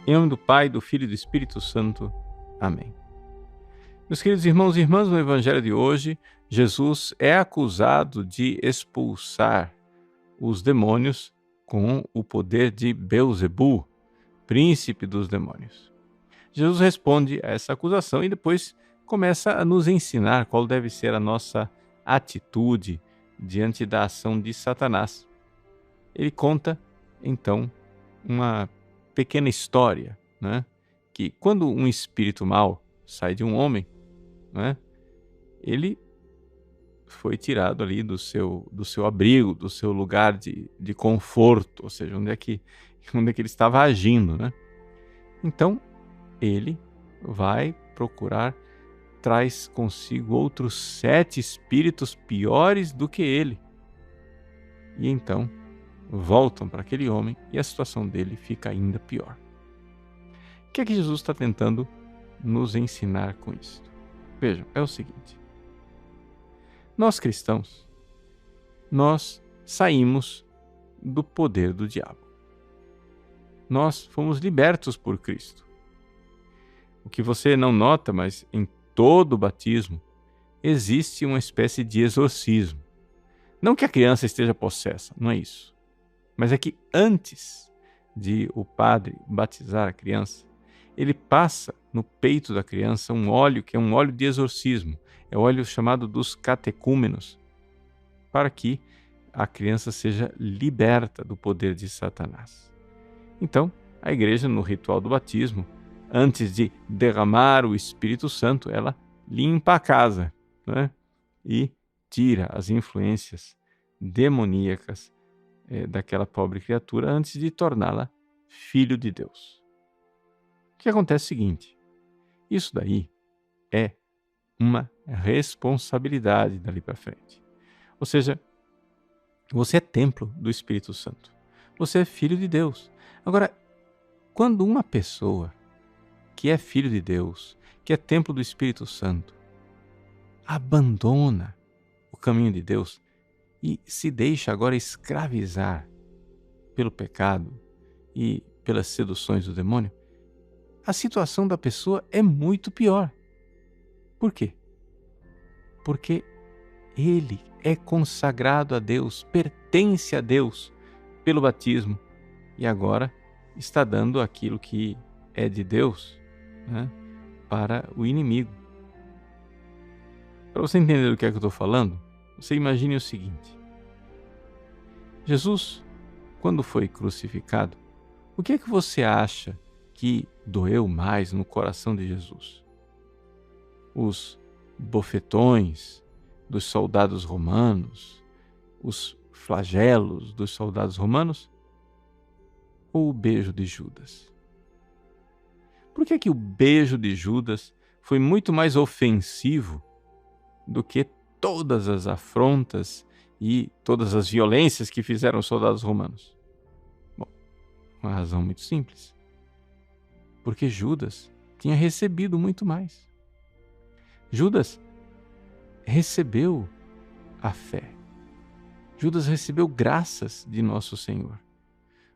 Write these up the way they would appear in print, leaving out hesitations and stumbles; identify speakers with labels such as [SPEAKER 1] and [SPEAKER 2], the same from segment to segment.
[SPEAKER 1] Em nome do Pai, do Filho e do Espírito Santo. Amém. Meus queridos irmãos e irmãs, no Evangelho de hoje, Jesus é acusado de expulsar os demônios com o poder de Beelzebu, príncipe dos demônios. Jesus responde a essa acusação e depois começa a nos ensinar qual deve ser a nossa atitude diante da ação de Satanás. Ele conta, então, uma pequena história, né? Que quando um espírito mau sai de um homem, né, ele foi tirado ali do seu abrigo, do seu lugar de conforto, ou seja, onde é que ele estava agindo, né? Então, ele vai procurar, traz consigo outros 7 espíritos piores do que ele. E então, voltam para aquele homem e a situação dele fica ainda pior. O que é que Jesus está tentando nos ensinar com isso? Vejam, é o seguinte. Nós cristãos, nós saímos do poder do diabo. Nós fomos libertos por Cristo. O que você não nota, mas em todo o batismo, existe uma espécie de exorcismo. Não que a criança esteja possessa, não é isso. Mas é que antes de o padre batizar a criança, ele passa no peito da criança um óleo que é um óleo de exorcismo. É o óleo chamado dos catecúmenos, para que a criança seja liberta do poder de Satanás. Então, a igreja, no ritual do batismo, antes de derramar o Espírito Santo, ela limpa a casa, né? E tira as influências demoníacas daquela pobre criatura antes de torná-la filho de Deus. O que acontece é o seguinte, isso daí é uma responsabilidade dali para frente. Ou seja, você é templo do Espírito Santo. Você é filho de Deus. Agora, quando uma pessoa que é filho de Deus, que é templo do Espírito Santo, abandona o caminho de Deus e se deixa agora escravizar pelo pecado e pelas seduções do demônio, a situação da pessoa é muito pior. Por quê? Porque ele é consagrado a Deus, pertence a Deus pelo batismo e agora está dando aquilo que é de Deus, né, para o inimigo. Para você entender do que é que eu estou falando, você imagine o seguinte. Jesus, quando foi crucificado, o que é que você acha que doeu mais no coração de Jesus? Os bofetões dos soldados romanos, os flagelos dos soldados romanos, ou o beijo de Judas? Por que que o beijo de Judas foi muito mais ofensivo do que todas as afrontas e todas as violências que fizeram os soldados romanos? Bom, uma razão muito simples. Porque Judas tinha recebido muito mais. Judas recebeu a fé. Judas recebeu graças de nosso Senhor.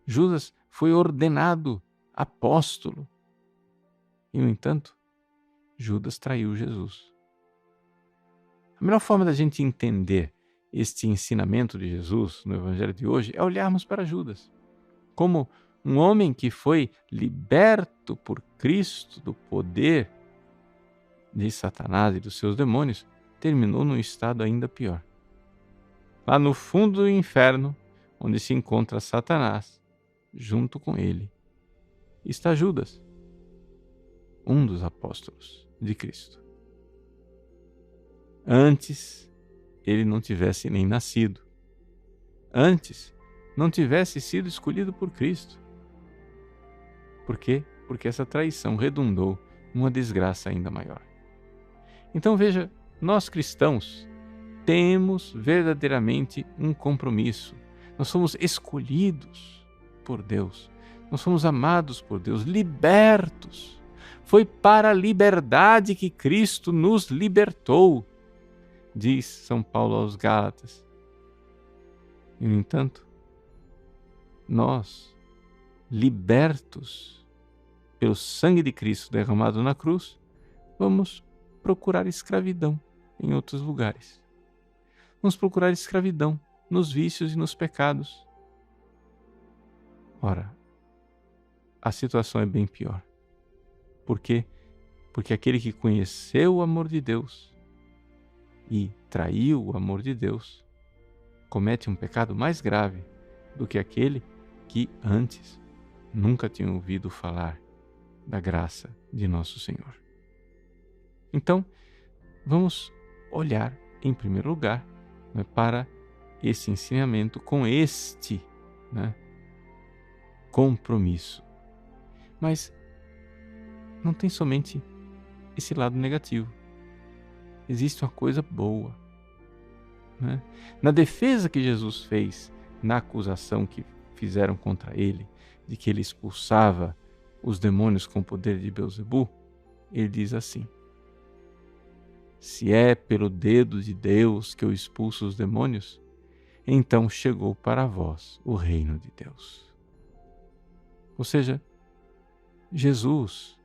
[SPEAKER 1] Judas foi ordenado apóstolo. E, no entanto, Judas traiu Jesus. A melhor forma da gente entender este ensinamento de Jesus no Evangelho de hoje é olharmos para Judas como um homem que foi liberto por Cristo do poder de Satanás e dos seus demônios, terminou num estado ainda pior. Lá no fundo do inferno, onde se encontra Satanás, junto com ele está Judas, um dos apóstolos de Cristo. Antes ele não tivesse nem nascido. Antes não tivesse sido escolhido por Cristo. Por quê? Porque essa traição redundou numa desgraça ainda maior. Então veja, nós cristãos temos verdadeiramente um compromisso. Nós somos escolhidos por Deus. Nós somos amados por Deus, libertos. Foi para a liberdade que Cristo nos libertou, diz São Paulo aos Gálatas. E, no entanto, nós, libertos pelo sangue de Cristo derramado na cruz, vamos procurar escravidão em outros lugares. Vamos procurar escravidão nos vícios e nos pecados. Ora, a situação é bem pior. Por quê? Porque aquele que conheceu o amor de Deus e traiu o amor de Deus comete um pecado mais grave do que aquele que antes nunca tinha ouvido falar da graça de nosso Senhor. Então, vamos olhar em primeiro lugar, né, para esse ensinamento com este, né, compromisso. Mas não tem somente esse lado negativo. Existe uma coisa boa, né? Na defesa que Jesus fez, na acusação que fizeram contra ele, de que ele expulsava os demônios com o poder de Beelzebu, ele diz assim: se é pelo dedo de Deus que eu expulso os demônios, então chegou para vós o reino de Deus. Ou seja, Jesus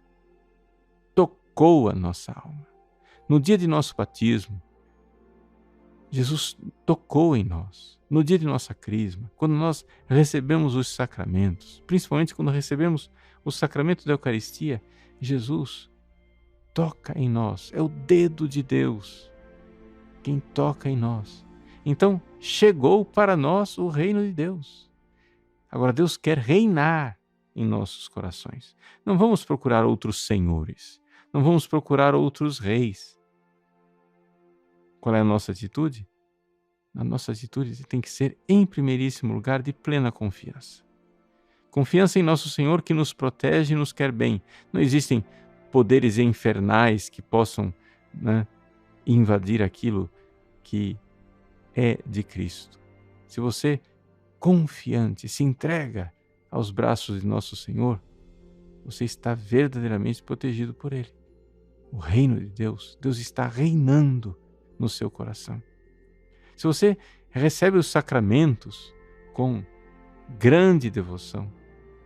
[SPEAKER 1] tocou a nossa alma. No dia de nosso batismo, Jesus tocou em nós. No dia de nossa crisma, quando nós recebemos os sacramentos, principalmente quando recebemos o sacramento da Eucaristia, Jesus toca em nós. É o dedo de Deus quem toca em nós. Então, chegou para nós o reino de Deus. Agora, Deus quer reinar em nossos corações. Não vamos procurar outros senhores. Não vamos procurar outros reis. Qual é a nossa atitude? A nossa atitude tem que ser, em primeiríssimo lugar, de plena confiança. Confiança em nosso Senhor que nos protege e nos quer bem. Não existem poderes infernais que possam, né, invadir aquilo que é de Cristo. Se você, confiante, se entrega aos braços de nosso Senhor, você está verdadeiramente protegido por Ele. O reino de Deus, Deus está reinando no seu coração. Se você recebe os sacramentos com grande devoção,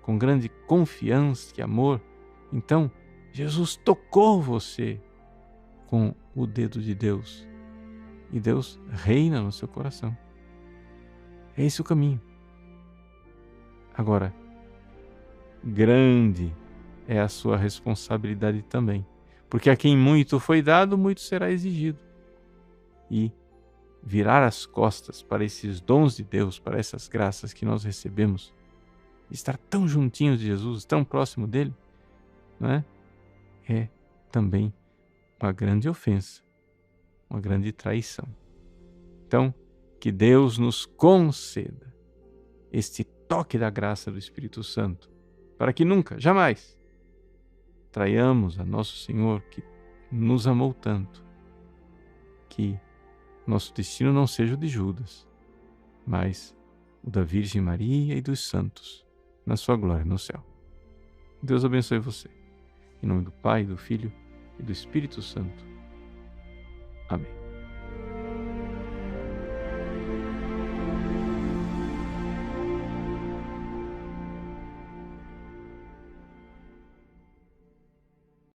[SPEAKER 1] com grande confiança e amor, então Jesus tocou você com o dedo de Deus e Deus reina no seu coração. É esse o caminho. Agora, grande é a sua responsabilidade também, porque a quem muito foi dado, muito será exigido. E virar as costas para esses dons de Deus, para essas graças que nós recebemos, estar tão juntinhos de Jesus, tão próximo dele, não é? É também uma grande ofensa, uma grande traição. Então, que Deus nos conceda este toque da graça do Espírito Santo, para que nunca, jamais, traiamos a nosso Senhor que nos amou tanto, que nosso destino não seja o de Judas, mas o da Virgem Maria e dos santos, na sua glória no céu. Deus abençoe você. Em nome do Pai, do Filho e do Espírito Santo. Amém.